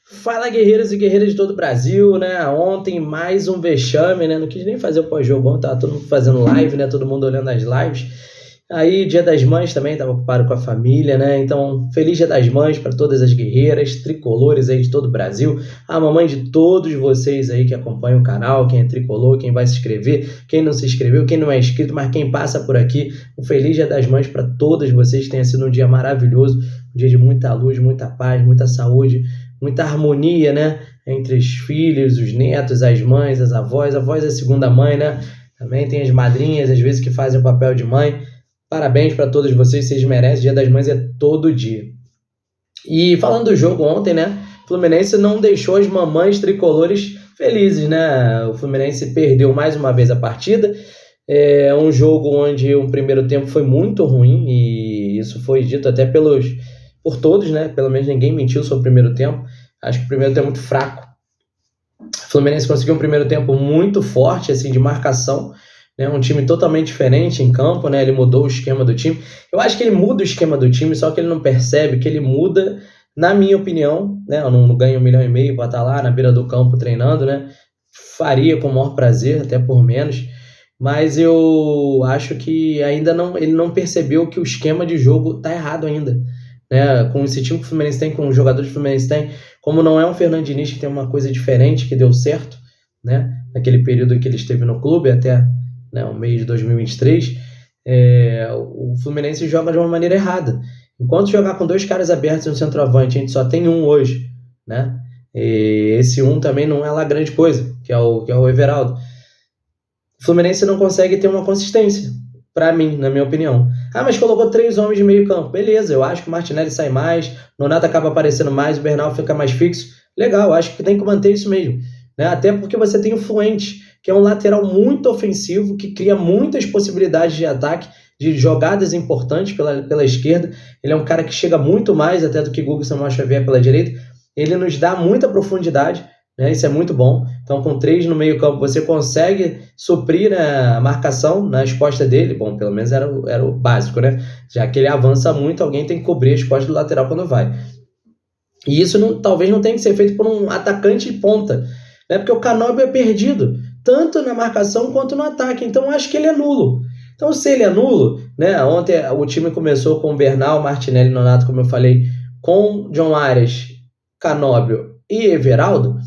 Fala, guerreiros e guerreiras de todo o Brasil, né? Ontem mais um vexame, né? Não quis nem fazer o pós-jogo ontem, tava todo mundo fazendo live, né? Todo mundo olhando as lives. Aí, Dia das Mães também, tava ocupado com a família, né? Então, feliz Dia das Mães para todas as guerreiras, tricolores aí de todo o Brasil, a mamãe de todos vocês aí que acompanham o canal, quem é tricolor, quem vai se inscrever, quem não se inscreveu, quem não é inscrito, mas quem passa por aqui. Um feliz Dia das Mães para todas vocês, que tenha sido um dia maravilhoso, um dia de muita luz, muita paz, muita saúde, muita harmonia, né? Entre os filhos, os netos, as mães, as avós. A avó é a segunda mãe, né? Também tem as madrinhas, às vezes, que fazem o papel de mãe. Parabéns para todos vocês merecem. Dia das Mães é todo dia. E falando do jogo ontem, né? O Fluminense não deixou as mamães tricolores felizes, né? O Fluminense perdeu mais uma vez a partida. É um jogo onde o primeiro tempo foi muito ruim, e isso foi dito até por todos, né? Pelo menos ninguém mentiu sobre o primeiro tempo. Acho que o primeiro tempo é muito fraco. O Fluminense conseguiu um primeiro tempo muito forte, assim, de marcação, né? Um time totalmente diferente em campo, né? Ele mudou o esquema do time. Eu acho que ele muda o esquema do time, só que ele não percebe que ele muda, na minha opinião, né? Eu não ganho 1,5 milhão para estar lá na beira do campo treinando, né? Faria com o maior prazer, até por menos. Mas eu acho que ainda não, ele não percebeu que o esquema de jogo tá errado ainda, né? Com esse time que o Fluminense tem, com os jogadores que o Fluminense tem, como não é um Fernando Diniz que tem uma coisa diferente, que deu certo, né? Naquele período em que ele esteve no clube, até, né, o mês de 2023, o Fluminense joga de uma maneira errada. Enquanto jogar com dois caras abertos no centroavante, a gente só tem um hoje, né? E esse um também não é lá grande coisa, que é o Everaldo. O Fluminense não consegue ter uma consistência, para mim, na minha opinião. Ah, mas colocou 3 homens de meio campo. Beleza, eu acho que o Martinelli sai mais, o Nonato acaba aparecendo mais, o Bernal fica mais fixo. Legal, acho que tem que manter isso mesmo, né? Até porque você tem o Fuentes, que é um lateral muito ofensivo, que cria muitas possibilidades de ataque, de jogadas importantes pela esquerda. Ele é um cara que chega muito mais até do que Guga e Samuel Xavier pela direita. Ele nos dá muita profundidade, né? Isso é muito bom. Então, com 3 no meio campo, você consegue suprir, né, a marcação nas costas dele. Bom, pelo menos era o básico, né? Já que ele avança muito, alguém tem que cobrir as costas do lateral quando vai. E isso talvez não tenha que ser feito por um atacante de ponta, né? Porque o Canóbio é perdido, tanto na marcação quanto no ataque. Então, acho que ele é nulo. Então, se ele é nulo, né? Ontem o time começou com Bernal, Martinelli, Nonato, como eu falei, com John Arias, Canóbio e Everaldo.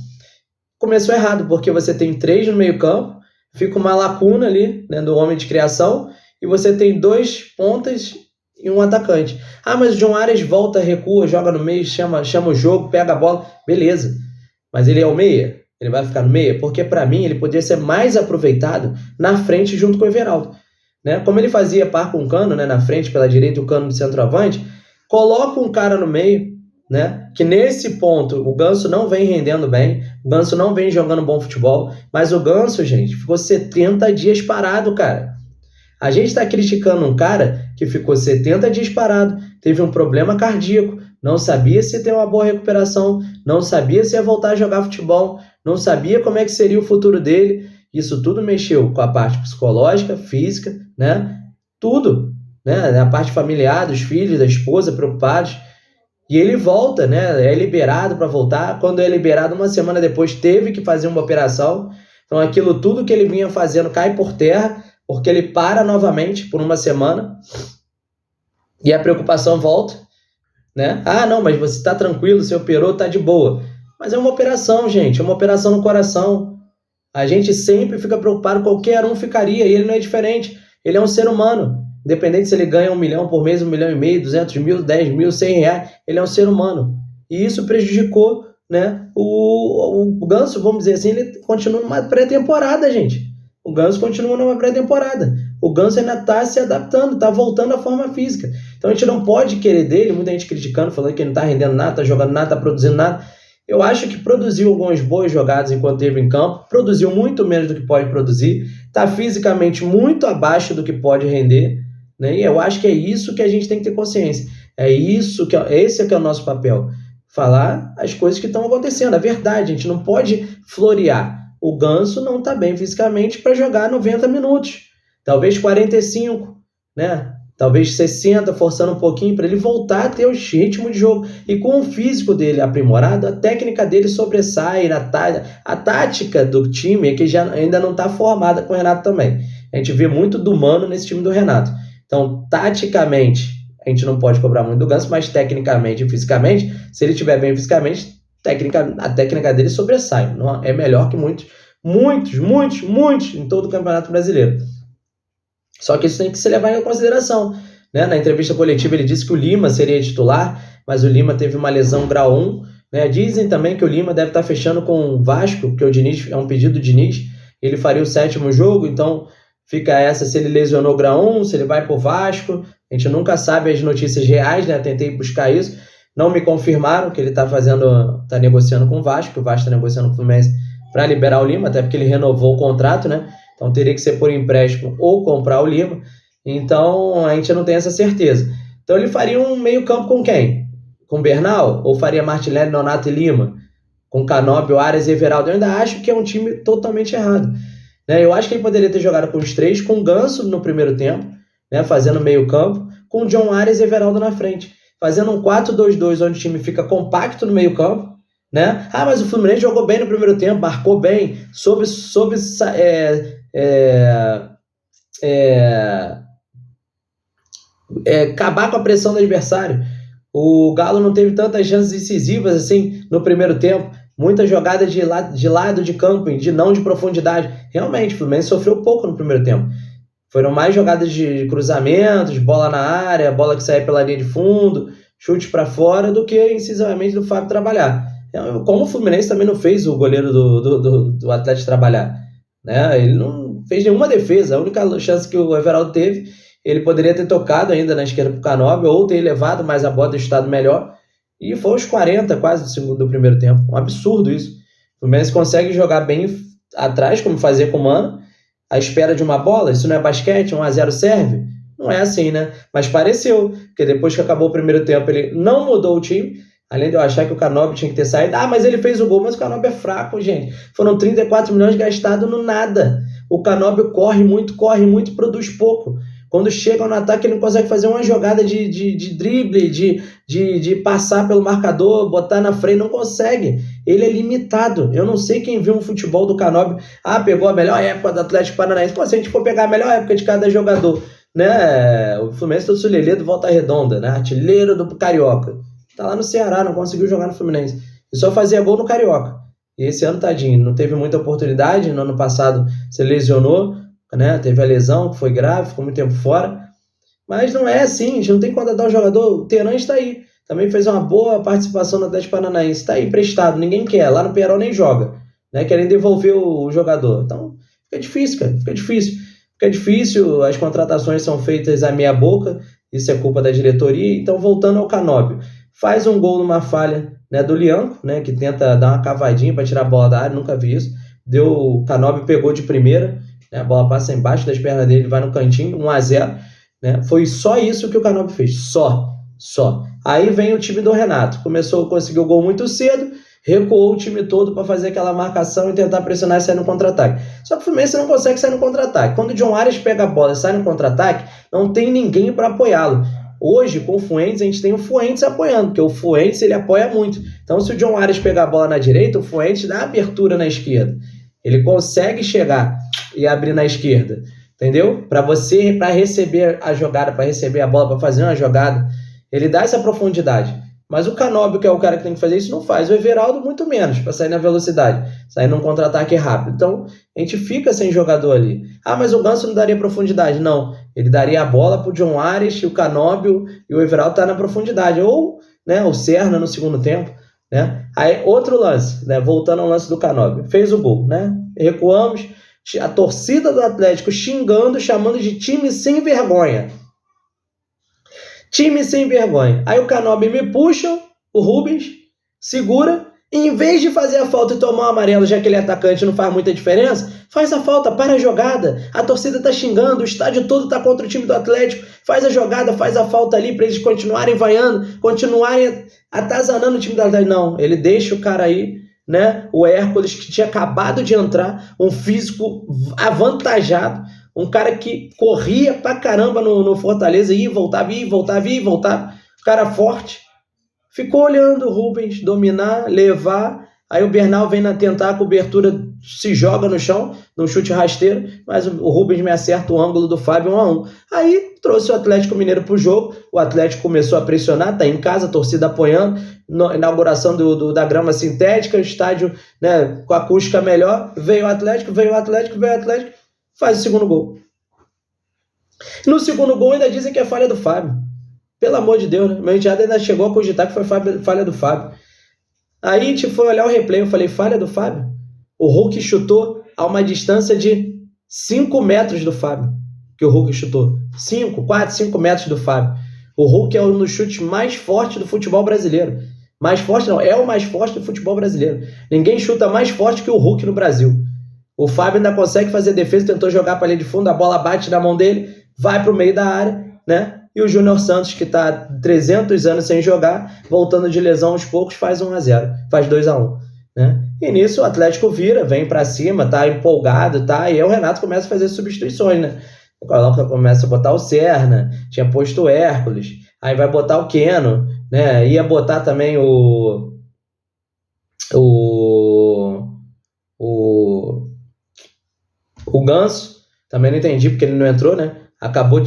Começou errado, porque você tem 3 no meio campo, fica uma lacuna ali, né, do homem de criação, e você tem 2 pontas e um atacante. Ah, mas o John Arias volta, recua, joga no meio, chama o jogo, pega a bola, beleza. Mas ele é o meia? Ele vai ficar no meia? Porque para mim ele poderia ser mais aproveitado na frente junto com o Everaldo, né? Como ele fazia par com o Cano, né, na frente, pela direita, o Cano de centroavante, coloca um cara no meio, né? Que nesse ponto o Ganso não vem rendendo bem, o Ganso não vem jogando bom futebol, mas o Ganso, gente, ficou 70 dias parado, cara. A gente está criticando um cara que ficou 70 dias parado, teve um problema cardíaco, não sabia se tem uma boa recuperação, não sabia se ia voltar a jogar futebol, não sabia como é que seria o futuro dele. Isso tudo mexeu com a parte psicológica, física, né? Tudo, né? A parte familiar, dos filhos, da esposa, preocupados. E ele volta, né? É liberado para voltar. Quando é liberado, uma semana depois, teve que fazer uma operação. Então, aquilo tudo que ele vinha fazendo cai por terra, porque ele para novamente por uma semana. E a preocupação volta, né? Ah, não, mas você está tranquilo, você operou, está de boa. Mas é uma operação, gente. É uma operação no coração. A gente sempre fica preocupado, qualquer um ficaria. E ele não é diferente. Ele é um ser humano. Independente se ele ganha 1 milhão por mês, 1,5 milhão, 200 mil, 10 mil, 100 reais, ele é um ser humano. E isso prejudicou, né, o Ganso, vamos dizer assim, ele continua numa pré-temporada, gente. O Ganso continua numa pré-temporada. O Ganso ainda está se adaptando, está voltando à forma física. Então a gente não pode querer dele, muita gente criticando, falando que ele não está rendendo nada, está jogando nada, está produzindo nada. Eu acho que produziu algumas boas jogadas enquanto esteve em campo, produziu muito menos do que pode produzir, está fisicamente muito abaixo do que pode render, né? E eu acho que é isso que a gente tem que ter consciência. Esse é que é o nosso papel. Falar as coisas que estão acontecendo. A verdade, a gente não pode florear. O Ganso não está bem fisicamente para jogar 90 minutos. Talvez 45, né? talvez 60, forçando um pouquinho para ele voltar a ter o ritmo de jogo. E com o físico dele aprimorado, a técnica dele sobressai, a tática do time é que já ainda não está formada com o Renato também. A gente vê muito do Mano nesse time do Renato. Então, taticamente, a gente não pode cobrar muito do Ganso, mas tecnicamente e fisicamente, se ele estiver bem fisicamente, a técnica dele sobressai. É melhor que muitos em todo o Campeonato Brasileiro. Só que isso tem que se levar em consideração, né? Na entrevista coletiva ele disse que o Lima seria titular, mas o Lima teve uma lesão grau 1. Né? Dizem também que o Lima deve estar fechando com o Vasco, porque o Diniz é um pedido do Diniz, ele faria o 7º jogo, então fica essa se ele lesionou grau 1, se ele vai para o Vasco. A gente nunca sabe as notícias reais, né? Tentei buscar isso, não me confirmaram que ele está negociando com o Vasco, que o Vasco está negociando com o Fluminense para liberar o Lima, até porque ele renovou o contrato, né? Então teria que ser por empréstimo ou comprar o Lima. Então a gente não tem essa certeza. Então ele faria um meio campo com quem? Com Bernal? Ou faria Martinelli, Nonato e Lima? Com Canóbio, Arias e Everaldo? Eu ainda acho que é um time totalmente errado. Né? Eu acho que ele poderia ter jogado com os 3, com o Ganso no primeiro tempo, né? Fazendo meio campo, com o John Arias e Everaldo na frente. Fazendo um 4-2-2, onde o time fica compacto no meio campo. Né? Ah, mas o Fluminense jogou bem no primeiro tempo, marcou bem, soube acabar com a pressão do adversário. O Galo não teve tantas chances decisivas assim no primeiro tempo, muita jogada de lado de campo, não de profundidade. Realmente, o Fluminense sofreu pouco no primeiro tempo. Foram mais jogadas de cruzamentos, bola na área, bola que saía pela linha de fundo, chute para fora, do que incisivamente do Fábio trabalhar. Como o Fluminense também não fez o goleiro do Atlético trabalhar, né? Ele não fez nenhuma defesa. A única chance que o Everaldo teve, ele poderia ter tocado ainda na esquerda para o Canóbio, ou ter levado mais a bola, ter chutado melhor, e foi aos 40 quase do primeiro tempo. Um absurdo isso. O Fluminense consegue jogar bem atrás, como fazia com o Mano, à espera de uma bola. Isso não é basquete, 1-0 serve? Não é assim, né? Mas pareceu, porque depois que acabou o primeiro tempo, ele não mudou o time. Além de eu achar que o Canóbio tinha que ter saído. Ah, mas ele fez o gol, mas o Canóbio é fraco, gente. Foram 34 milhões gastados no nada. O Canóbio corre muito, produz pouco. Quando chega no ataque, ele não consegue fazer uma jogada de drible, de passar pelo marcador, botar na frente, não consegue. Ele é limitado. Eu não sei quem viu um futebol do Canóbio. Ah, pegou a melhor época do Atlético Paranaense. Pô, se a gente for pegar a melhor época de cada jogador, né? O Fluminense do Sulelê do Volta Redonda, né? Artilheiro do Carioca. Tá lá no Ceará, não conseguiu jogar no Fluminense. E só fazia gol no Carioca. E esse ano, tadinho, não teve muita oportunidade. No ano passado se lesionou, né? Teve a lesão, que foi grave, ficou muito tempo fora. Mas não é assim, a gente não tem que contratar o jogador. O Teran está aí. Também fez uma boa participação no Atlético Paranaense. Está aí emprestado, ninguém quer. Lá no Peral nem joga, né? Querem devolver o jogador. Então, fica difícil, cara. Fica difícil, as contratações são feitas à meia boca. Isso é culpa da diretoria. Então, voltando ao Canóbio. Faz um gol numa falha, né, do Lianco, né, que tenta dar uma cavadinha para tirar a bola da área, nunca vi isso. O Canóbio pegou de primeira, né, a bola passa embaixo das pernas dele, vai no cantinho, 1-0. Né, foi só isso que o Canóbio fez, só. Aí vem o time do Renato, conseguiu o gol muito cedo, recuou o time todo para fazer aquela marcação e tentar pressionar e sair no contra-ataque. Só que o Fluminense não consegue sair no contra-ataque. Quando o John Arias pega a bola e sai no contra-ataque, não tem ninguém para apoiá-lo. Hoje, com o Fuentes, a gente tem o Fuentes apoiando, porque o Fuentes ele apoia muito. Então, se o John Arias pegar a bola na direita, o Fuentes dá abertura na esquerda. Ele consegue chegar e abrir na esquerda, entendeu? Para receber a jogada, para receber a bola, para fazer uma jogada, ele dá essa profundidade. Mas o Canóbio, que é o cara que tem que fazer isso, não faz. O Everaldo, muito menos, para sair na velocidade, sair num contra-ataque rápido. Então, a gente fica sem jogador ali. Ah, mas o Ganso não daria profundidade. Não, ele daria a bola para o John Arias, o Canóbio e o Everaldo tá na profundidade. Ou, né, o Serna no segundo tempo. Né? Aí, outro lance, né, voltando ao lance do Canóbio. Fez o gol, né? Recuamos, a torcida do Atlético xingando, chamando de time sem vergonha. Time sem vergonha. Aí o Canóbio me puxa, o Rubens, segura, e em vez de fazer a falta e tomar o amarelo, já que ele é atacante não faz muita diferença, faz a falta, para a jogada. A torcida tá xingando, o estádio todo tá contra o time do Atlético. Faz a jogada, faz a falta ali para eles continuarem vaiando, continuarem atazanando o time do Atlético. Não, ele deixa o cara aí, né? O Hércules, que tinha acabado de entrar, um físico avantajado, Um cara que corria pra caramba no Fortaleza, ia e voltava, um cara forte. Ficou olhando o Rubens dominar, levar, aí o Bernal vem tentar a cobertura, se joga no chão, num chute rasteiro, mas o Rubens me acerta o ângulo do Fábio 1-1. Aí trouxe o Atlético Mineiro pro jogo, o Atlético começou a pressionar, tá em casa, a torcida apoiando, inauguração da grama sintética, o estádio, né, com a acústica melhor, veio o Atlético, faz o segundo gol. No segundo gol ainda dizem que é falha do Fábio. Pelo amor de Deus, né? Meu enteado ainda chegou a cogitar que foi falha do Fábio. Aí a gente foi olhar o replay, eu falei, falha do Fábio? O Hulk chutou a uma distância de 5 metros do Fábio, que o Hulk chutou. 5 metros do Fábio. O Hulk é um dos chutes mais fortes do futebol brasileiro. Mais forte não, é o mais forte do futebol brasileiro. Ninguém chuta mais forte que o Hulk no Brasil. O Fábio ainda consegue fazer defesa, tentou jogar para a linha de fundo, a bola bate na mão dele, vai para o meio da área, né? E o Júnior Santos, que está 300 anos sem jogar, voltando de lesão aos poucos, faz 1-0, faz 2-1. Né? E nisso o Atlético vira, vem para cima, tá empolgado, tá? E aí o Renato começa a fazer substituições, né? Começa a botar o Serna, tinha posto o Hércules, aí vai botar o Keno, né? Ia botar também o Ganso, também não entendi porque ele não entrou, né? Acabou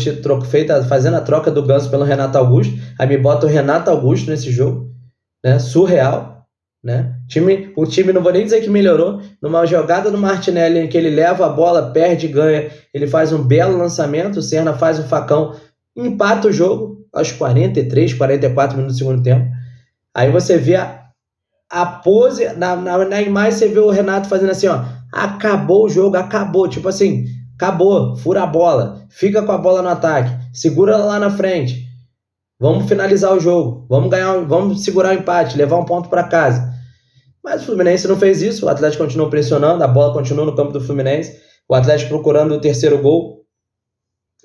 fazendo a troca do Ganso pelo Renato Augusto, aí me bota o Renato Augusto nesse jogo, né? Surreal, né? O time, não vou nem dizer que melhorou, numa jogada do Martinelli em que ele leva a bola, perde e ganha, ele faz um belo lançamento, o Serna faz um facão, empata o jogo aos 43, 44 minutos do segundo tempo. Aí você vê a pose, na imagem você vê o Renato fazendo assim, ó, acabou o jogo, acabou, tipo assim, acabou, fura a bola, fica com a bola no ataque, segura ela lá na frente, vamos finalizar o jogo, vamos ganhar, vamos segurar o empate, levar um ponto para casa. Mas o Fluminense não fez isso, o Atlético continuou pressionando, a bola continuou no campo do Fluminense, o Atlético procurando o terceiro gol,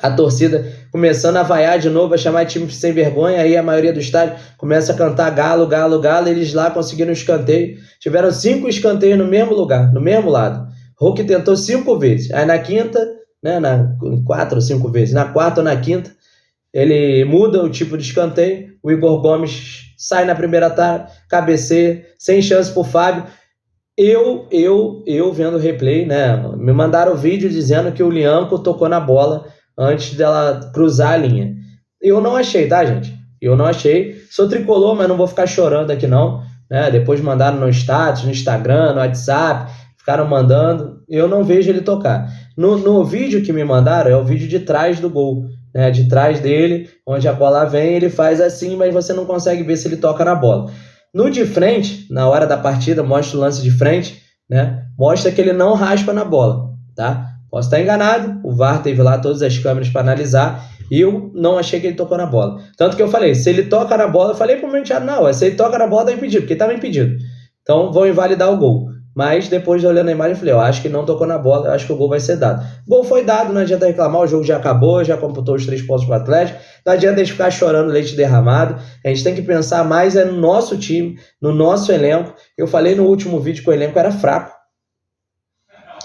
a torcida começando a vaiar de novo, a chamar de time sem vergonha, aí a maioria do estádio começa a cantar galo, galo, galo, eles lá conseguiram um escanteio, tiveram 5 escanteios no mesmo lugar, no mesmo lado. Hulk tentou 5 vezes, aí na quinta, né, 4 ou 5 vezes, na quarta ou na quinta, ele muda o tipo de escanteio, o Igor Gomes sai na primeira tarde, cabeceia, sem chance pro Fábio. Eu vendo o replay, né, me mandaram o vídeo dizendo que o Lianco tocou na bola antes dela cruzar a linha. Eu não achei, tá, gente? Eu não achei. Sou tricolor, mas não vou ficar chorando aqui, não. Né? Depois mandaram no status, no Instagram, no WhatsApp, ficaram mandando. Eu não vejo ele tocar. No vídeo que me mandaram, é o vídeo de trás do gol. Né? De trás dele, onde a bola vem, ele faz assim, mas você não consegue ver se ele toca na bola. No de frente, na hora da partida, mostra o lance de frente, né? Mostra que ele não raspa na bola, tá? Posso estar enganado, o VAR teve lá todas as câmeras para analisar e eu não achei que ele tocou na bola. Tanto que eu falei, se ele toca na bola, eu falei pro meu enteado, não, se ele toca na bola, tá impedido, porque estava impedido. Então, vão invalidar o gol. Mas depois de olhando a imagem, eu falei, eu acho que não tocou na bola, eu acho que o gol vai ser dado. O gol foi dado, não adianta reclamar, o jogo já acabou, já computou os 3 pontos para o Atlético, não adianta a gente ficar chorando leite derramado, a gente tem que pensar mais no nosso time, no nosso elenco. Eu falei no último vídeo que o elenco era fraco.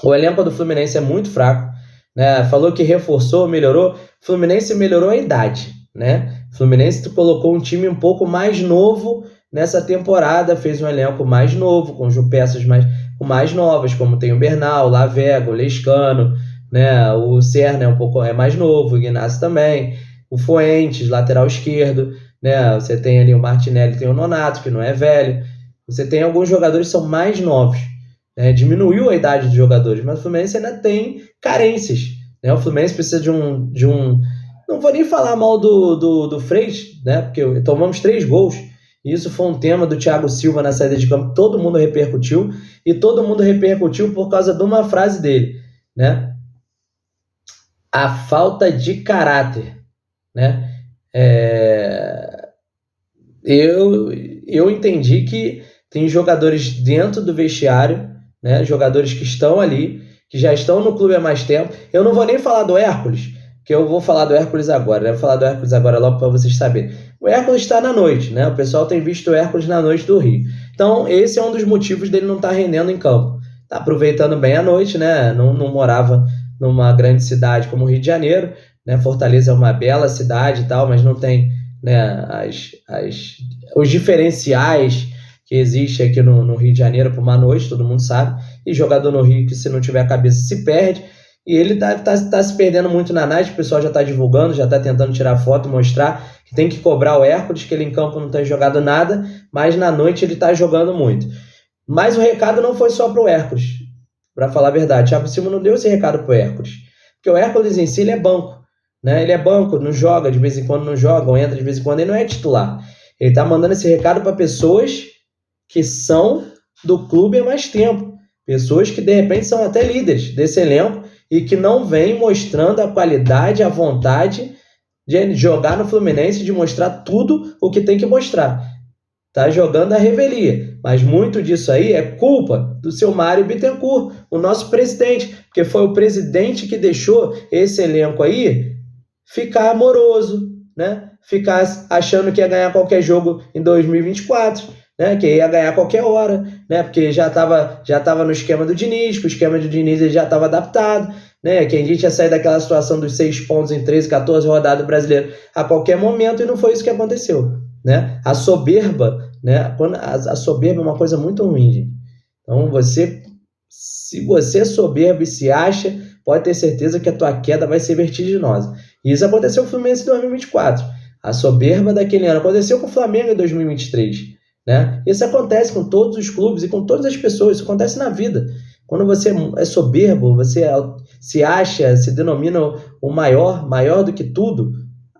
O elenco do Fluminense é muito fraco, né? Falou que reforçou, melhorou. O Fluminense melhorou a idade, né? O Fluminense colocou um time um pouco mais novo nessa temporada, fez um elenco mais novo, com peças mais novas, como tem o Bernal, o Lavega, o Lescano, né? O Serna é mais novo, o Ignacio também, o Fuentes, lateral esquerdo, né? Você tem ali o Martinelli, tem o Nonato, que não é velho. Você tem alguns jogadores que são mais novos. Diminuiu a idade dos jogadores, mas o Fluminense ainda tem carências, né? O Fluminense precisa de um não vou nem falar mal do Freitas, né? Porque tomamos 3 gols, e isso foi um tema do Thiago Silva na saída de campo, todo mundo repercutiu, e todo mundo repercutiu por causa de uma frase dele, né? A falta de caráter, né? Eu entendi que tem jogadores dentro do vestiário, né, jogadores que estão ali, que já estão no clube há mais tempo. Eu não vou nem falar do Hércules, que eu vou falar do Hércules agora, né? Vou falar do Hércules agora logo para vocês saberem. O Hércules está na noite, né? O pessoal tem visto o Hércules na noite do Rio. Então, esse é um dos motivos dele não estar rendendo em campo. Tá aproveitando bem a noite, né? Não morava numa grande cidade como o Rio de Janeiro, né? Fortaleza é uma bela cidade e tal, mas não tem, né, os diferenciais que existe aqui no Rio de Janeiro para uma noite, todo mundo sabe, e jogador no Rio que se não tiver a cabeça se perde, e ele tá se perdendo muito na night, o pessoal já está divulgando, já está tentando tirar foto, mostrar que tem que cobrar o Hércules, que ele em campo não tem jogado nada, mas na noite ele está jogando muito. Mas o recado não foi só para o Hércules, para falar a verdade, Thiago Silva não deu esse recado para o Hércules, porque o Hércules em si ele é banco, né? Ele é banco, não joga, de vez em quando não joga, ou entra de vez em quando, ele não é titular. Ele está mandando esse recado para pessoas que são do clube há mais tempo, pessoas que de repente são até líderes desse elenco e que não vêm mostrando a qualidade, a vontade de jogar no Fluminense, de mostrar tudo o que tem que mostrar. Tá jogando a revelia, mas muito disso aí é culpa do seu Mário Bittencourt, o nosso presidente, porque foi o presidente que deixou esse elenco aí ficar amoroso, né? Ficar achando que ia ganhar qualquer jogo em 2024, né? Que ia ganhar qualquer hora, né? Porque já tava no esquema do Diniz, que o esquema do Diniz ele já estava adaptado, né? Que a gente ia sair daquela situação dos 6 pontos em 13, 14 rodadas do Brasileiro a qualquer momento, e não foi isso que aconteceu, né? A soberba, né? A soberba é uma coisa muito ruim, gente. Então, se você é soberbo e se acha, pode ter certeza que a tua queda vai ser vertiginosa. E isso aconteceu com o Fluminense em 2024. A soberba daquele ano aconteceu com o Flamengo em 2023, né? Isso acontece com todos os clubes e com todas as pessoas. Isso acontece na vida. Quando você é soberbo, você se acha, se denomina o maior do que tudo,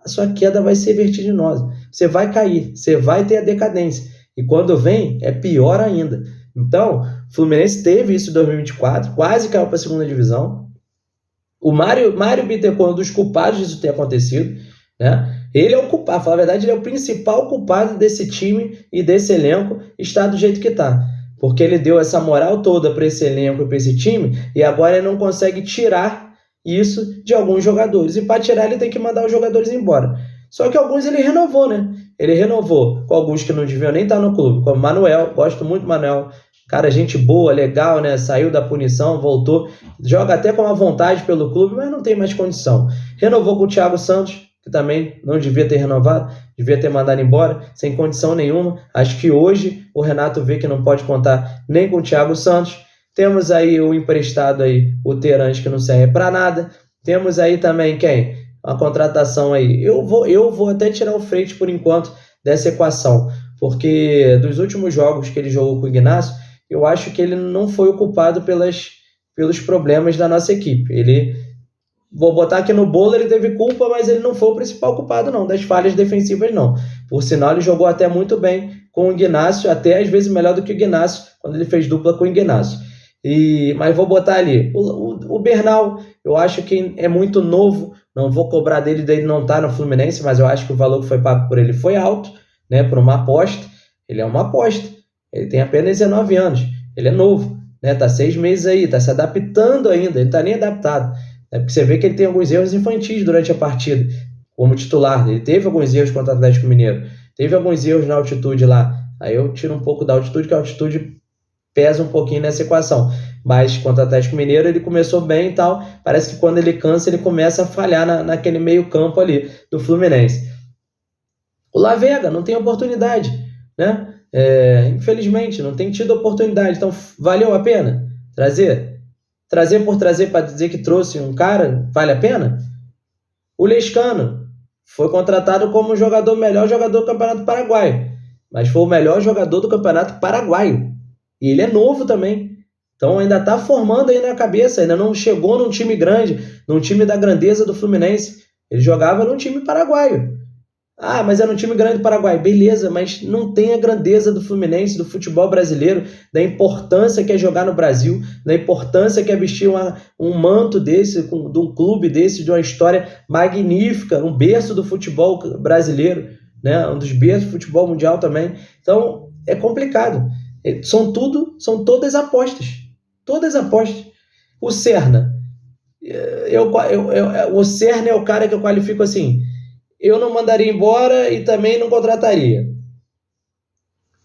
a sua queda vai ser vertiginosa. Você vai cair, você vai ter a decadência. E quando vem, é pior ainda. Então, o Fluminense teve isso em 2024, quase caiu para a segunda divisão. O Mário Bittencourt é um dos culpados disso ter acontecido, né? Ele é o culpado, para falar a verdade, ele é o principal culpado desse time e desse elenco estar do jeito que está. Porque ele deu essa moral toda para esse elenco e para esse time, e agora ele não consegue tirar isso de alguns jogadores. E para tirar, ele tem que mandar os jogadores embora. Só que alguns ele renovou, né? Ele renovou com alguns que não deviam nem estar no clube, como o Manuel, gosto muito do Manuel. Cara, gente boa, legal, né? Saiu da punição, voltou, joga até com uma vontade pelo clube, mas não tem mais condição. Renovou com o Thiago Santos, que também não devia ter renovado, devia ter mandado embora, sem condição nenhuma. Acho que hoje o Renato vê que não pode contar nem com o Thiago Santos. Temos aí o emprestado aí, o Terãs, que não serve para nada. Temos aí também quem? Uma contratação aí. Eu vou até tirar o Freitas por enquanto dessa equação, porque dos últimos jogos que ele jogou com o Ignacio, eu acho que ele não foi o culpado pelos problemas da nossa equipe. Vou botar aqui no bolo, ele teve culpa, mas ele não foi o principal culpado não, das falhas defensivas não. Por sinal, ele jogou até muito bem com o Ignacio, até às vezes melhor do que o Ignacio, quando ele fez dupla com o Ignacio. Mas vou botar ali, o Bernal, eu acho que é muito novo, não vou cobrar dele não estar no Fluminense, mas eu acho que o valor que foi pago por ele foi alto, né, por uma aposta. Ele é uma aposta, ele tem apenas 19 anos, ele é novo, né, tá 6 meses aí, tá se adaptando ainda, ele tá nem adaptado. Porque você vê que ele tem alguns erros infantis durante a partida, como titular. Ele teve alguns erros contra o Atlético Mineiro, teve alguns erros na altitude lá. Aí eu tiro um pouco da altitude, que a altitude pesa um pouquinho nessa equação. Mas contra o Atlético Mineiro ele começou bem e tal. Parece que quando ele cansa, ele começa a falhar naquele meio campo ali do Fluminense. O Lavega não tem oportunidade, né? Infelizmente, não tem tido oportunidade. Então, valeu a pena trazer? Trazer por trazer para dizer que trouxe um cara, vale a pena? O Lescano foi contratado como melhor jogador do Campeonato Paraguaio, mas foi o melhor jogador do Campeonato Paraguaio. E ele é novo também. Então ainda está formando aí na cabeça, ainda não chegou num time grande, num time da grandeza do Fluminense. Ele jogava num time paraguaio. Ah, mas é um time grande do Paraguai. Beleza, mas não tem a grandeza do Fluminense, do futebol brasileiro, da importância que é jogar no Brasil, da importância que é vestir um manto desse, de um clube desse, de uma história magnífica, um berço do futebol brasileiro, né? Um dos berços do futebol mundial também. Então, é complicado. São todas apostas. Todas apostas. O Serna. O Serna é o cara que eu qualifico assim: eu não mandaria embora e também não contrataria.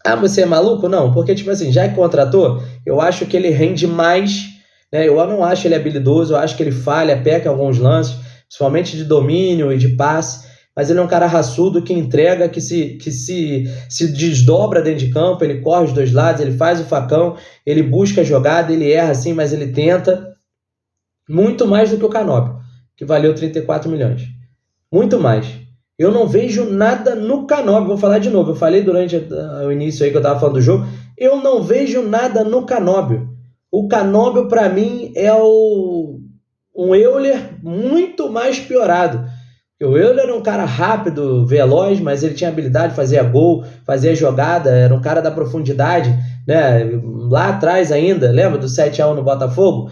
Ah, você é maluco? Não, porque, tipo assim, já que contratou, eu acho que ele rende mais né? Eu não acho ele habilidoso, eu acho que ele falha, peca em alguns lances, principalmente de domínio e de passe, mas ele é um cara raçudo que entrega, que se desdobra dentro de campo, ele corre os dois lados, ele faz o facão, ele busca a jogada, ele erra sim, mas ele tenta. Muito mais do que o Canóbio, que valeu 34 milhões. Muito mais. Eu não vejo nada no Canóbio, vou falar de novo, eu falei durante o início aí que eu estava falando do jogo, eu não vejo nada no Canóbio. O Canóbio, para mim, é um Euler muito mais piorado. O Euler era um cara rápido, veloz, mas ele tinha habilidade, fazia gol, fazia jogada, era um cara da profundidade, né? Lá atrás ainda, lembra do 7-1 no Botafogo?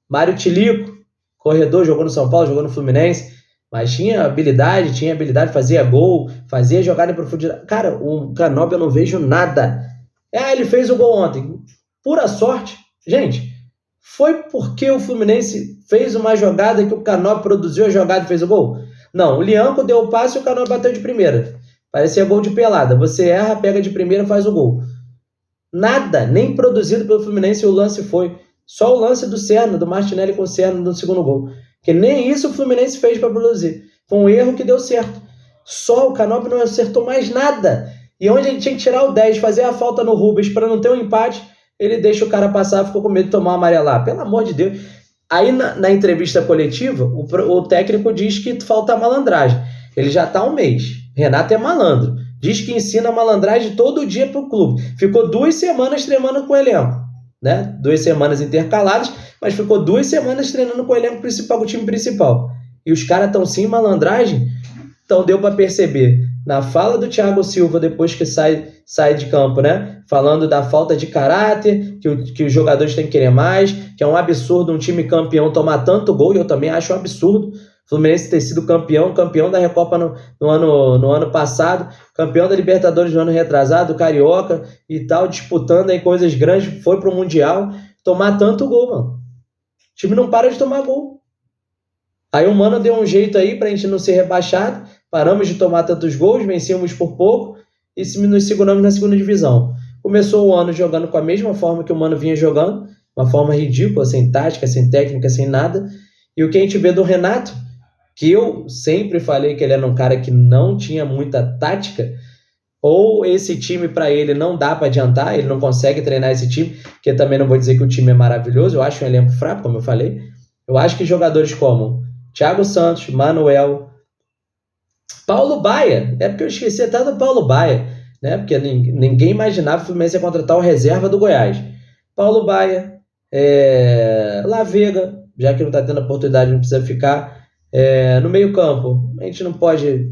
Mário Tilico, corredor, jogou no São Paulo, jogou no Fluminense, mas tinha habilidade, fazia gol, fazia jogada em profundidade. Cara, o Canóbio eu não vejo nada. Ele fez o gol ontem. Pura sorte. Gente, foi porque o Fluminense fez uma jogada que o Canóbio produziu a jogada e fez o gol? Não, o Lianco deu o passe e o Canóbio bateu de primeira. Parecia gol de pelada. Você erra, pega de primeira, faz o gol. Nada, nem produzido pelo Fluminense o lance foi. Só o lance do Serna, do Martinelli com o Serna no segundo gol. Que nem isso o Fluminense fez para produzir. Foi um erro que deu certo. Só o Canóbio não acertou mais nada. E onde ele tinha que tirar o 10, fazer a falta no Rubens para não ter um empate, ele deixa o cara passar, ficou com medo de tomar uma amarelar. Pelo amor de Deus. Aí na entrevista coletiva, o técnico diz que falta malandragem. Ele já está há um mês. Renato é malandro. Diz que ensina malandragem todo dia para o clube. Ficou 2 semanas treinando com o elenco. Né? 2 semanas intercaladas, mas ficou 2 semanas treinando com o elenco principal, com o time principal. E os caras estão sem malandragem. Então deu para perceber na fala do Thiago Silva depois que sai de campo, né? Falando da falta de caráter, que os jogadores têm que querer mais, que é um absurdo um time campeão tomar tanto gol, e eu também acho um absurdo. O Fluminense ter sido campeão da Recopa no ano passado, campeão da Libertadores no ano retrasado, Carioca e tal, disputando aí coisas grandes, foi pro Mundial, tomar tanto gol, mano. O time não para de tomar gol. Aí o Mano deu um jeito aí pra gente não ser rebaixado, paramos de tomar tantos gols, vencemos por pouco e nos seguramos na segunda divisão. Começou o ano jogando com a mesma forma que o Mano vinha jogando, uma forma ridícula, sem tática, sem técnica, sem nada. E o que a gente vê do Renato, que eu sempre falei que ele era um cara que não tinha muita tática, ou esse time para ele não dá para adiantar, ele não consegue treinar esse time, que eu também não vou dizer que o time é maravilhoso, eu acho um elenco fraco, como eu falei. Eu acho que jogadores como Thiago Santos, Manuel, Paulo Baia, é porque eu esqueci até do Paulo Baia, né? Porque ninguém imaginava que o Fluminense ia contratar o reserva do Goiás. Paulo Baia, Lavega, já que não está tendo oportunidade, não precisa ficar. No meio campo, a gente não pode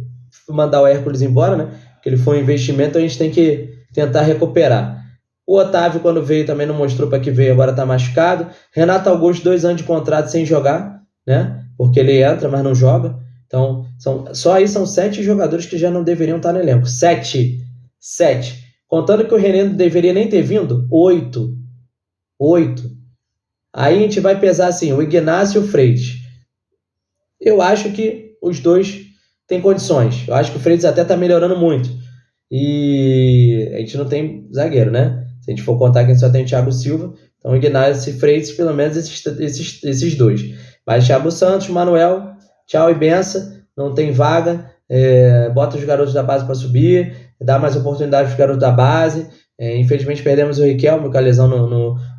mandar o Hércules embora, né? Porque ele foi um investimento, a gente tem que tentar recuperar. O Otávio, quando veio, também não mostrou para que veio, agora está machucado. Renato Augusto, 2 anos de contrato sem jogar, né? Porque ele entra, mas não joga. Então, só aí são 7 jogadores que já não deveriam estar no elenco. 7. Contando que o René não deveria nem ter vindo, 8. Aí a gente vai pesar assim, o Ignacio e o Freitas. Eu acho que os dois têm condições. Eu acho que o Freitas até está melhorando muito. E a gente não tem zagueiro, né? Se a gente for contar que a gente só tem o Thiago Silva, então Ignacio e Freitas, pelo menos esses dois. Mas Thiago Santos, Manuel, tchau e benção, não tem vaga, bota os garotos da base para subir, dá mais oportunidade para os garotos da base. Infelizmente perdemos o Riquelme com a lesão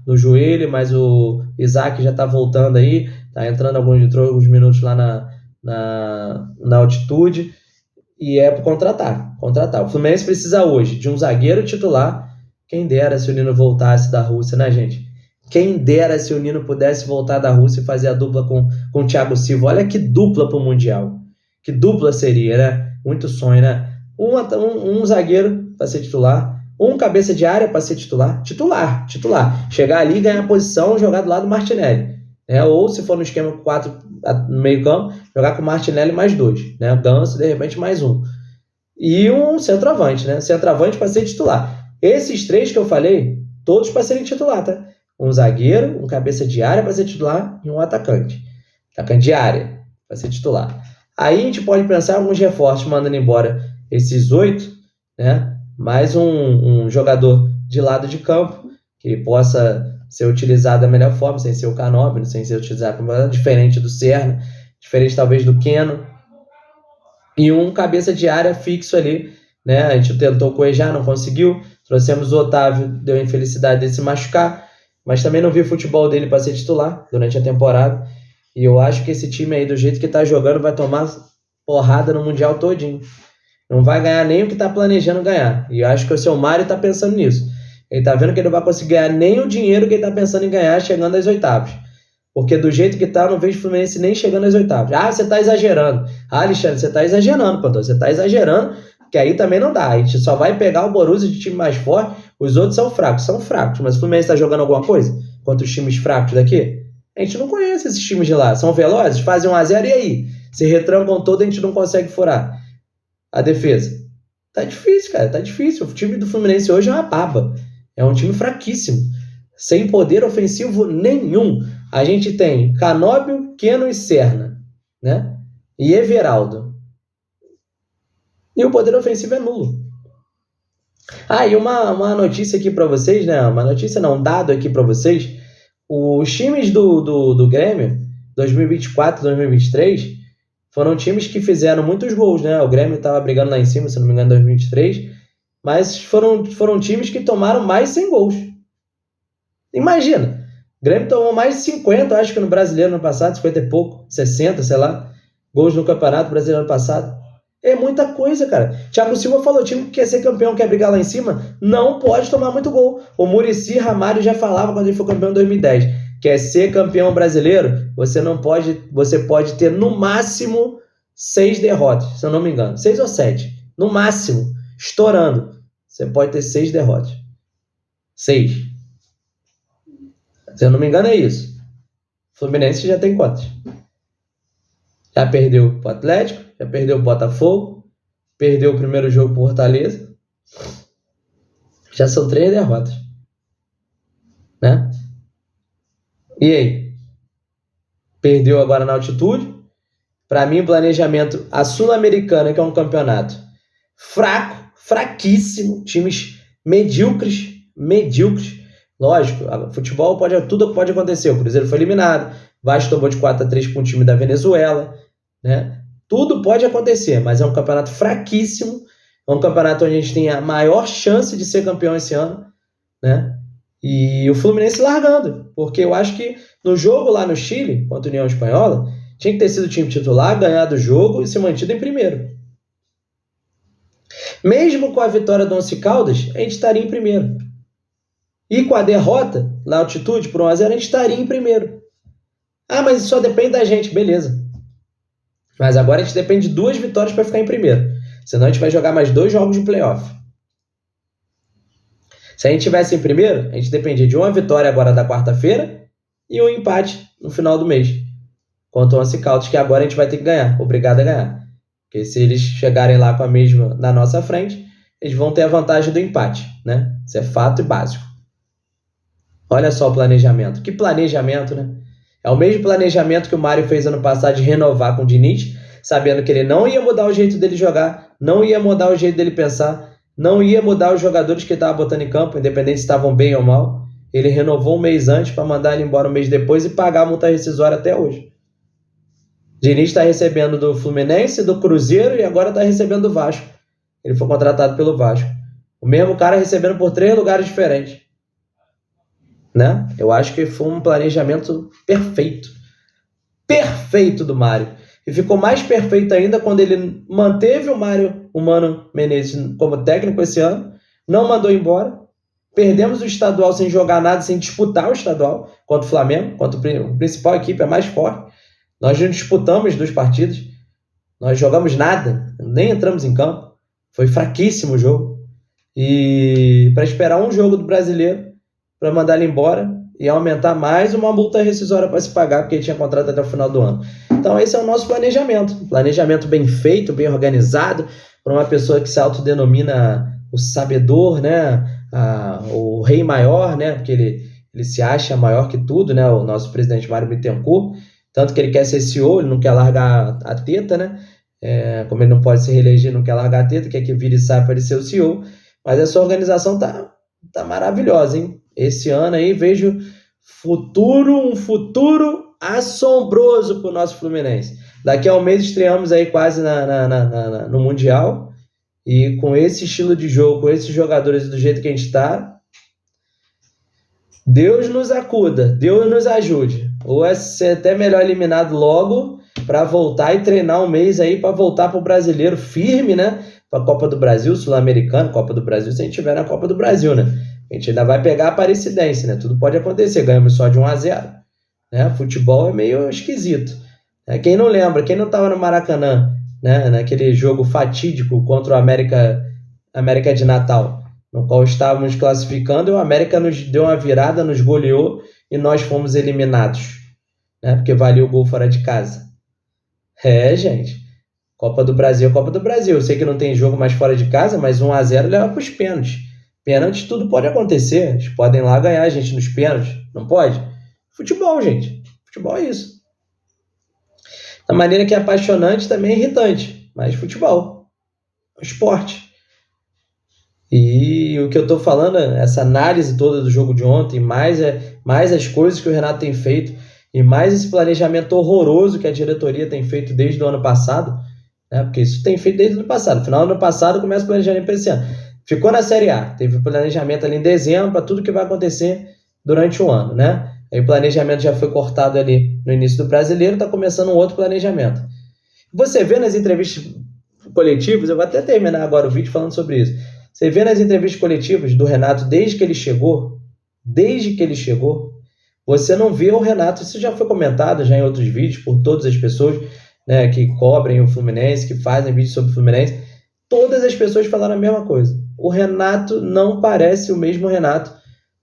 no joelho, mas o Isaac já está voltando aí, está entrando alguns minutos lá na altitude, e é para contratar. O Fluminense precisa hoje de um zagueiro titular. Quem dera se o Nino voltasse da Rússia, né, gente? Quem dera se o Nino pudesse voltar da Rússia e fazer a dupla com o Thiago Silva. Olha que dupla pro Mundial. Que dupla seria, né? Muito sonho, né? Um zagueiro para ser titular, um cabeça de área para ser titular. Chegar ali, ganhar a posição, jogar do lado do Martinelli. Ou se for no esquema 4 no meio campo, jogar com o Martinelli mais 2. Né? Ganso, de repente, mais 1. E um centroavante, né? Centroavante para ser titular. Esses 3 que eu falei, todos para serem titular, tá? Um zagueiro, um cabeça de área para ser titular e um atacante. Atacante de área para ser titular. Aí a gente pode pensar em alguns reforços mandando embora esses 8, né? Mais um jogador de lado de campo que possa ser utilizado da melhor forma, sem ser o Canóbio, sem ser utilizado diferente do Serna, diferente talvez do Keno, e um cabeça de área fixo ali, né? A gente tentou coejar, não conseguiu, trouxemos o Otávio, deu a infelicidade de se machucar, mas também não vi o futebol dele para ser titular durante a temporada, e eu acho que esse time aí, do jeito que tá jogando, vai tomar porrada no Mundial todinho. Não vai ganhar nem o que tá planejando ganhar, e eu acho que o seu Mário tá pensando nisso. Ele tá vendo que ele não vai conseguir ganhar nem o dinheiro que ele tá pensando em ganhar chegando às oitavas. Porque do jeito que tá, eu não vejo o Fluminense nem chegando às oitavas. Ah, você tá exagerando. Ah, Alexandre, você tá exagerando, Pantoja. Você tá exagerando, que aí também não dá. A gente só vai pegar o Borussia de time mais forte. Os outros são fracos, mas o Fluminense tá jogando alguma coisa contra os times fracos daqui? A gente não conhece esses times de lá. São velozes, fazem 1-0 e aí? Se retrancam todo, a gente não consegue furar a defesa. Tá difícil, cara, tá difícil. O time do Fluminense hoje é uma baba. É um time fraquíssimo, sem poder ofensivo nenhum. A gente tem Canóbio, Keno e Serna, né? E Everaldo. E o poder ofensivo é nulo. Ah, e uma notícia aqui para vocês, né? Uma notícia não, um dado aqui para vocês. Os times do Grêmio, 2024, 2023, foram times que fizeram muitos gols, né? O Grêmio estava brigando lá em cima, se não me engano, em 2023, mas foram times que tomaram mais 100 gols. Imagina, o Grêmio tomou mais de 50, acho que no Brasileiro no passado, 50 e pouco, 60, sei lá, gols no Campeonato Brasileiro no passado. É muita coisa, cara. Thiago Silva falou, time que quer ser campeão, quer brigar lá em cima, não pode tomar muito gol. O Muricy Ramalho já falava quando ele foi campeão em 2010. Quer ser campeão brasileiro, você pode ter no máximo 6 derrotas, se eu não me engano. 6 ou 7, no máximo, estourando. Você pode ter 6 derrotas. 6. Se eu não me engano é isso. O Fluminense já tem quantas? Já perdeu pro Atlético, já perdeu pro Botafogo, perdeu o primeiro jogo pro Fortaleza. Já são 3 derrotas. Né? E aí? Perdeu agora na altitude. Para mim, o planejamento, a Sul-Americana, que é um campeonato fraco, fraquíssimo, times medíocres. Lógico, futebol tudo pode acontecer. O Cruzeiro foi eliminado, Vasco tomou de 4-3 com o time da Venezuela, né? Tudo pode acontecer, mas é um campeonato fraquíssimo, é um campeonato onde a gente tem a maior chance de ser campeão esse ano, né? E o Fluminense largando, porque eu acho que no jogo lá no Chile, contra a União Espanhola, tinha que ter sido o time titular, ganhado o jogo e ser mantido em primeiro. Mesmo com a vitória do Once Caldas, a gente estaria em primeiro. E com a derrota, na altitude, por 1-0, a gente estaria em primeiro. Ah, mas isso só depende da gente, beleza. Mas agora a gente depende de 2 vitórias para ficar em primeiro. Senão a gente vai jogar mais 2 jogos de playoff. Se a gente estivesse em primeiro, a gente dependia de uma vitória agora da quarta-feira e um empate no final do mês. Contra o Once Caldas, que agora a gente vai ter que ganhar. Obrigado a ganhar. Porque se eles chegarem lá com a mesma na nossa frente, eles vão ter a vantagem do empate, né? Isso é fato e básico. Olha só o planejamento. Que planejamento, né? É o mesmo planejamento que o Mário fez ano passado de renovar com o Diniz, sabendo que ele não ia mudar o jeito dele jogar, não ia mudar o jeito dele pensar, não ia mudar os jogadores que ele estava botando em campo, independente se estavam bem ou mal. Ele renovou um mês antes para mandar ele embora um mês depois e pagar a multa rescisória até hoje. Diniz está recebendo do Fluminense, do Cruzeiro e agora está recebendo do Vasco. Ele foi contratado pelo Vasco. O mesmo cara recebendo por 3 lugares diferentes. Né? Eu acho que foi um planejamento perfeito do Mário, e ficou mais perfeito ainda quando ele manteve o Mano Menezes como técnico esse ano, não mandou embora, perdemos o estadual sem jogar nada, sem disputar o estadual contra o Flamengo, contra a principal equipe, a mais forte. Nós não disputamos 2 partidas, nós jogamos nada, nem entramos em campo, foi fraquíssimo o jogo, e para esperar um jogo do Brasileiro para mandar ele embora e aumentar mais uma multa rescisória para se pagar, porque ele tinha contrato até o final do ano. Então esse é o nosso planejamento bem feito, bem organizado, para uma pessoa que se autodenomina o sabedor, né? O rei maior, né? Porque ele se acha maior que tudo, né? O nosso presidente Mário Bittencourt, tanto que ele quer ser CEO, ele não quer largar a teta, né? Como ele não pode se reeleger, não quer largar a teta, quer que vire e saia para ele ser o CEO, mas essa organização tá maravilhosa, hein? Esse ano aí vejo um futuro assombroso para o nosso Fluminense. Daqui a um mês estreamos aí quase no Mundial, e com esse estilo de jogo, com esses jogadores do jeito que a gente está, Deus nos acuda, Deus nos ajude. Ou é ser até melhor eliminado logo para voltar e treinar um mês aí para voltar para o brasileiro firme, né? Para a Copa do Brasil, Sul-Americano, Copa do Brasil, se a gente tiver na Copa do Brasil, né? A gente ainda vai pegar a Aparecidense, né? Tudo pode acontecer, ganhamos só de 1-0. Né? Futebol é meio esquisito. Quem não lembra, quem não estava no Maracanã, né? Naquele jogo fatídico contra o América de Natal, no qual estávamos classificando, e o América nos deu uma virada, nos goleou e nós fomos eliminados, né? Porque valia o gol fora de casa. Gente, Copa do Brasil é Copa do Brasil. Eu sei que não tem jogo mais fora de casa, mas 1-0 leva para os pênaltis. Pênaltis, tudo pode acontecer. Eles podem lá ganhar a gente nos pênaltis, não pode? Futebol, gente. Futebol é isso. Da maneira que é apaixonante, também é irritante. Mas futebol. Esporte. E o que eu estou falando, essa análise toda do jogo de ontem, mais as coisas que o Renato tem feito, e mais esse planejamento horroroso que a diretoria tem feito desde o ano passado, né? Porque isso tem feito desde o ano passado. No final do ano passado começa o planejamento para esse ano. Ficou na Série A. Teve o planejamento ali em dezembro para tudo que vai acontecer durante o ano, né? Aí o planejamento já foi cortado ali no início do Brasileiro, está começando um outro planejamento. Você vê nas entrevistas coletivas, eu vou até terminar agora o vídeo falando sobre isso. Você vê nas entrevistas coletivas do Renato, desde que ele chegou, você não vê o Renato, isso já foi comentado já em outros vídeos por todas as pessoas, né, que cobrem o Fluminense, que fazem vídeos sobre o Fluminense. Todas as pessoas falaram a mesma coisa. O Renato não parece o mesmo Renato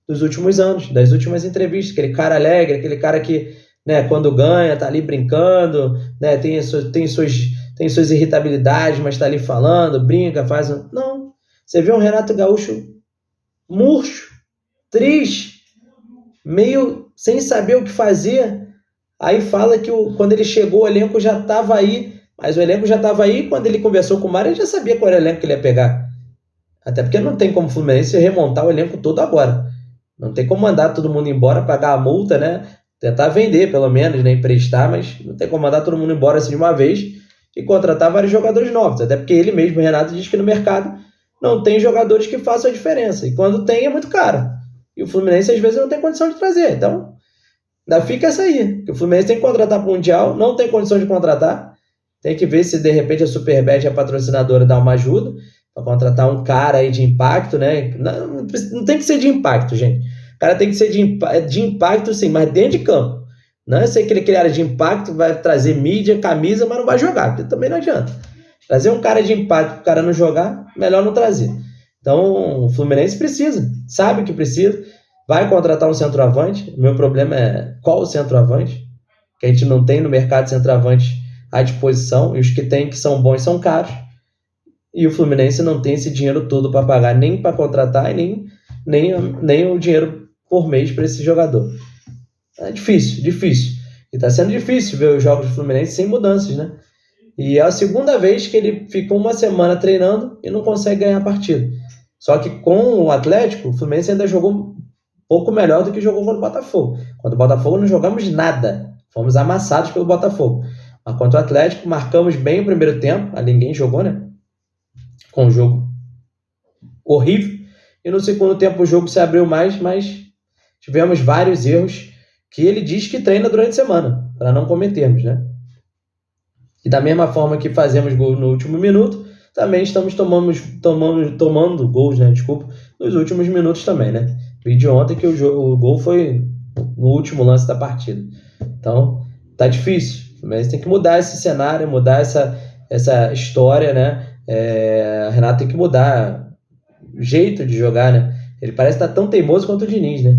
dos últimos anos, das últimas entrevistas, aquele cara alegre, aquele cara que, né, quando ganha, tá ali brincando, né, tem suas irritabilidades, mas tá ali falando, brinca, faz... Não, você vê um Renato Gaúcho murcho, triste, meio sem saber o que fazer. Aí fala que quando ele chegou, o elenco já estava aí, mas o elenco já estava aí, quando ele conversou com o Mário, ele já sabia qual era o elenco que ele ia pegar. Até porque não tem como o Fluminense remontar o elenco todo agora. Não tem como mandar todo mundo embora, pagar a multa, né? Tentar vender, pelo menos, né? Emprestar, mas não tem como mandar todo mundo embora assim de uma vez e contratar vários jogadores novos. Até porque ele mesmo, o Renato, diz que no mercado não tem jogadores que façam a diferença. E quando tem, é muito caro. E o Fluminense, às vezes, não tem condição de trazer. Então, ainda fica essa aí. Porque o Fluminense tem que contratar para o Mundial, não tem condição de contratar. Tem que ver se, de repente, a Superbet, a patrocinadora, dá uma ajuda para contratar um cara aí de impacto, né? Não tem que ser de impacto, gente. O cara tem que ser de impacto, sim, mas dentro de campo. Não é ser aquele cara de impacto, vai trazer mídia, camisa, mas não vai jogar, porque também não adianta. Trazer um cara de impacto para o cara não jogar, melhor não trazer. Então, o Fluminense precisa, sabe que precisa, vai contratar um centroavante. O meu problema é qual o centroavante, que a gente não tem no mercado centroavante à disposição, e os que tem que são bons são caros. E o Fluminense não tem esse dinheiro todo para pagar, nem para contratar, e nem o dinheiro por mês para esse jogador. É difícil. E está sendo difícil ver os jogos do Fluminense sem mudanças, né? E é a segunda vez que ele ficou uma semana treinando e não consegue ganhar a partida. Só que com o Atlético, o Fluminense ainda jogou um pouco melhor do que jogou contra o Botafogo. Contra o Botafogo não jogamos nada. Fomos amassados pelo Botafogo. Mas contra o Atlético, marcamos bem o primeiro tempo. Ali ninguém jogou, né? Com um jogo horrível. E no segundo tempo o jogo se abriu mais, mas tivemos vários erros que ele diz que treina durante a semana, para não cometermos, né? E da mesma forma que fazemos gol no último minuto, também estamos tomando gols, né? Desculpa, nos últimos minutos também, né? Vi de ontem que o gol foi no último lance da partida. Então, tá difícil. Mas tem que mudar esse cenário, mudar essa história, né? A Renato tem que mudar o jeito de jogar, né? Ele parece estar tão teimoso quanto o Diniz, né?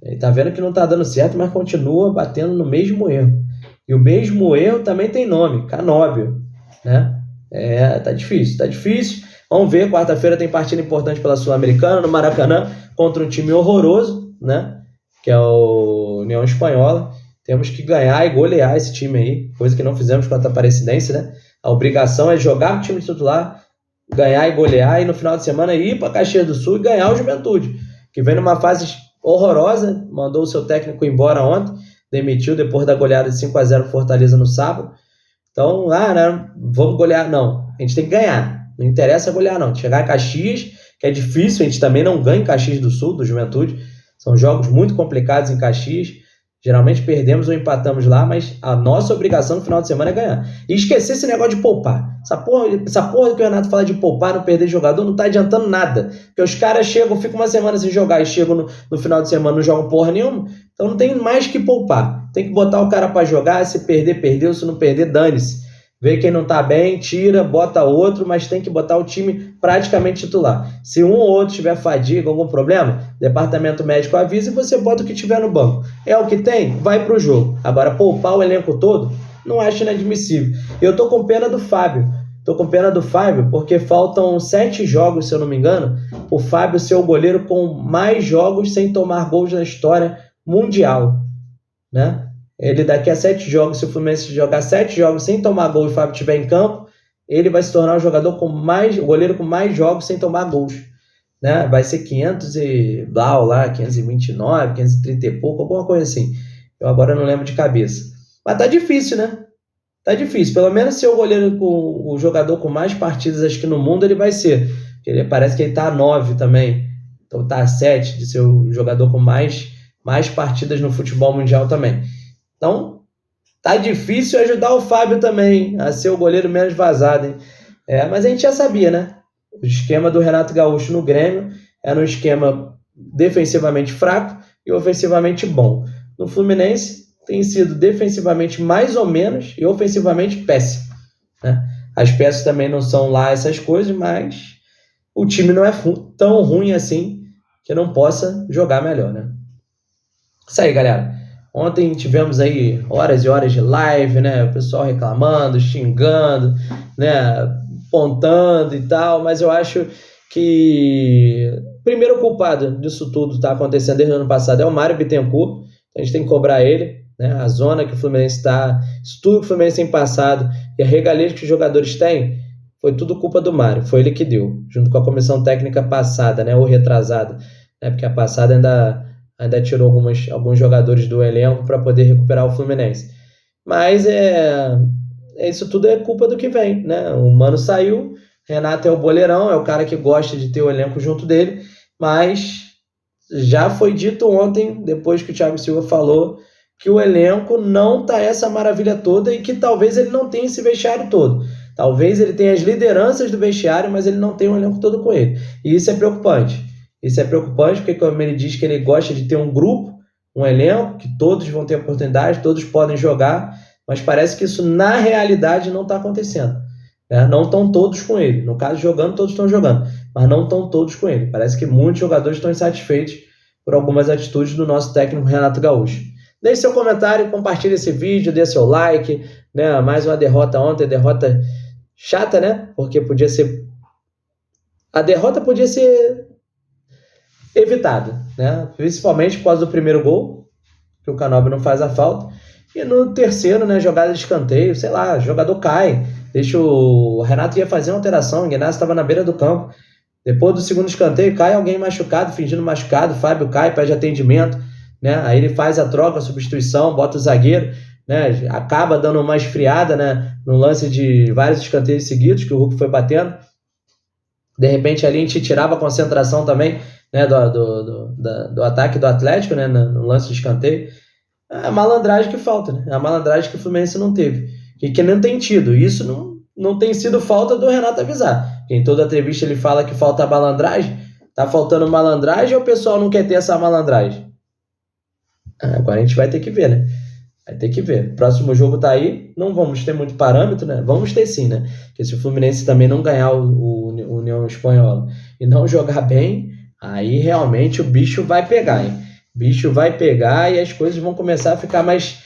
Ele tá vendo que não tá dando certo, mas continua batendo no mesmo erro. E o mesmo erro também tem nome, Canóbio, né? Tá difícil. Vamos ver, quarta-feira tem partida importante pela Sul-Americana, no Maracanã, contra um time horroroso, né? Que é o União Espanhola. Temos que ganhar e golear esse time aí, coisa que não fizemos contra a Aparecidense, né? A obrigação é jogar o time titular, ganhar e golear, e no final de semana ir para Caxias do Sul e ganhar o Juventude, que vem numa fase horrorosa, mandou o seu técnico embora ontem, demitiu depois da goleada de 5-0 Fortaleza no sábado. Então, né, vamos golear. Não, a gente tem que ganhar. Não interessa golear, não. Chegar em Caxias, que é difícil, a gente também não ganha em Caxias do Sul, do Juventude. São jogos muito complicados em Caxias. Geralmente perdemos ou empatamos lá, mas a nossa obrigação no final de semana é ganhar. E esquecer esse negócio de poupar. Essa porra que o Renato fala de poupar, não perder jogador, não tá adiantando nada. Porque os caras chegam, ficam uma semana sem jogar e chegam no final de semana, não jogam porra nenhuma. Então não tem mais que poupar. Tem que botar o cara pra jogar, se perder, perdeu, se não perder, dane-se. Vê quem não tá bem, tira, bota outro, mas tem que botar o time praticamente titular. Se um ou outro tiver fadiga, algum problema, departamento médico avisa e você bota o que tiver no banco. É o que tem? Vai pro jogo. Agora, poupar o elenco todo, não acho inadmissível. Eu tô com pena do Fábio. Porque faltam 7 jogos, se eu não me engano, o Fábio ser o goleiro com mais jogos sem tomar gols na história mundial, né? Ele daqui a 7 jogos, se o Fluminense jogar 7 jogos sem tomar gol e o Fábio estiver em campo, ele vai se tornar o goleiro com mais jogos sem tomar gols, né? Vai ser 500 e blau lá, 529, 530 e pouco, alguma coisa assim. Eu agora não lembro de cabeça. Mas tá difícil, né? Tá difícil. Pelo menos ser o jogador com mais partidas, acho que no mundo, ele vai ser. Parece que ele tá a 9 também. Então tá a 7 de ser o jogador com mais partidas no futebol mundial também. Então, tá difícil ajudar o Fábio também a ser o goleiro menos vazado, hein? Mas a gente já sabia, né? O esquema do Renato Gaúcho no Grêmio era um esquema defensivamente fraco e ofensivamente bom. No Fluminense, tem sido defensivamente mais ou menos e ofensivamente péssimo, né? As peças também não são lá essas coisas, mas o time não é tão ruim assim que não possa jogar melhor, né? Isso aí, galera. Ontem tivemos aí horas e horas de live, né? O pessoal reclamando, xingando, né? Pontando e tal, mas eu acho que o primeiro culpado disso tudo está acontecendo desde o ano passado é o Mário Bittencourt. Então a gente tem que cobrar ele, né? A zona que o Fluminense está, isso tudo que o Fluminense tem passado e a regalia que os jogadores têm, foi tudo culpa do Mário, foi ele que deu, junto com a comissão técnica passada, né? Ou retrasada, né? Porque a passada ainda tirou alguns jogadores do elenco para poder recuperar o Fluminense. Mas isso tudo é culpa do que vem, né? O Mano saiu, Renato é o boleirão, é o cara que gosta de ter o elenco junto dele, mas já foi dito ontem, depois que o Thiago Silva falou, que o elenco não tá essa maravilha toda e que talvez ele não tenha esse vestiário todo. Talvez ele tenha as lideranças do vestiário, mas ele não tem o elenco todo com ele. E isso é preocupante. Isso é preocupante porque, como ele diz que ele gosta de ter um grupo, um elenco, que todos vão ter oportunidade, todos podem jogar, mas parece que isso na realidade não está acontecendo, né? Não estão todos com ele. No caso, jogando, todos estão jogando, mas não estão todos com ele. Parece que muitos jogadores estão insatisfeitos por algumas atitudes do nosso técnico Renato Gaúcho. Deixe seu comentário, compartilhe esse vídeo, dê seu like, né? Mais uma derrota ontem, derrota chata, né? Porque a derrota podia ser evitada, né? Principalmente por causa do primeiro gol, que o Canóbio não faz a falta, e no terceiro, né, jogada de escanteio, sei lá, o jogador cai, o Renato ia fazer uma alteração, o Ignacio estava na beira do campo, depois do segundo escanteio, cai alguém machucado, fingindo machucado, Fábio cai, pede atendimento, né? Aí ele faz a troca, a substituição, bota o zagueiro, né? Acaba dando uma esfriada, né, no lance de vários escanteios seguidos, que o Hulk foi batendo, de repente ali a gente tirava a concentração também, né, do ataque do Atlético, né, no lance de escanteio. A malandragem que falta, né? A malandragem que o Fluminense não teve, que não tem tido. Isso não tem sido falta do Renato avisar. Em toda entrevista ele fala que falta malandragem. Tá faltando malandragem ou o pessoal não quer ter essa malandragem? Agora a gente vai ter que ver, né? Vai ter que ver. Próximo jogo tá aí, não vamos ter muito parâmetro, né? Vamos ter sim, né? Porque se o Fluminense também não ganhar o União Espanhola e não jogar bem, aí realmente o bicho vai pegar, hein? Bicho vai pegar e as coisas vão começar a ficar mais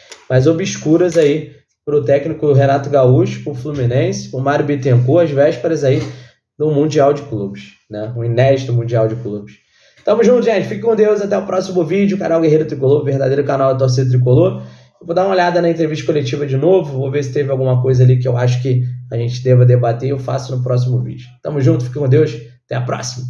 obscuras aí pro técnico Renato Gaúcho, pro Fluminense, pro Mário Bittencourt, às vésperas aí do Mundial de Clubes, né? Um inédito Mundial de Clubes. Tamo junto, gente. Fique com Deus. Até o próximo vídeo. Canal Guerreiro Tricolor, verdadeiro canal da torcida tricolor. Eu vou dar uma olhada na entrevista coletiva de novo. Vou ver se teve alguma coisa ali que eu acho que a gente deva debater. Eu faço no próximo vídeo. Tamo junto. Fique com Deus. Até a próxima.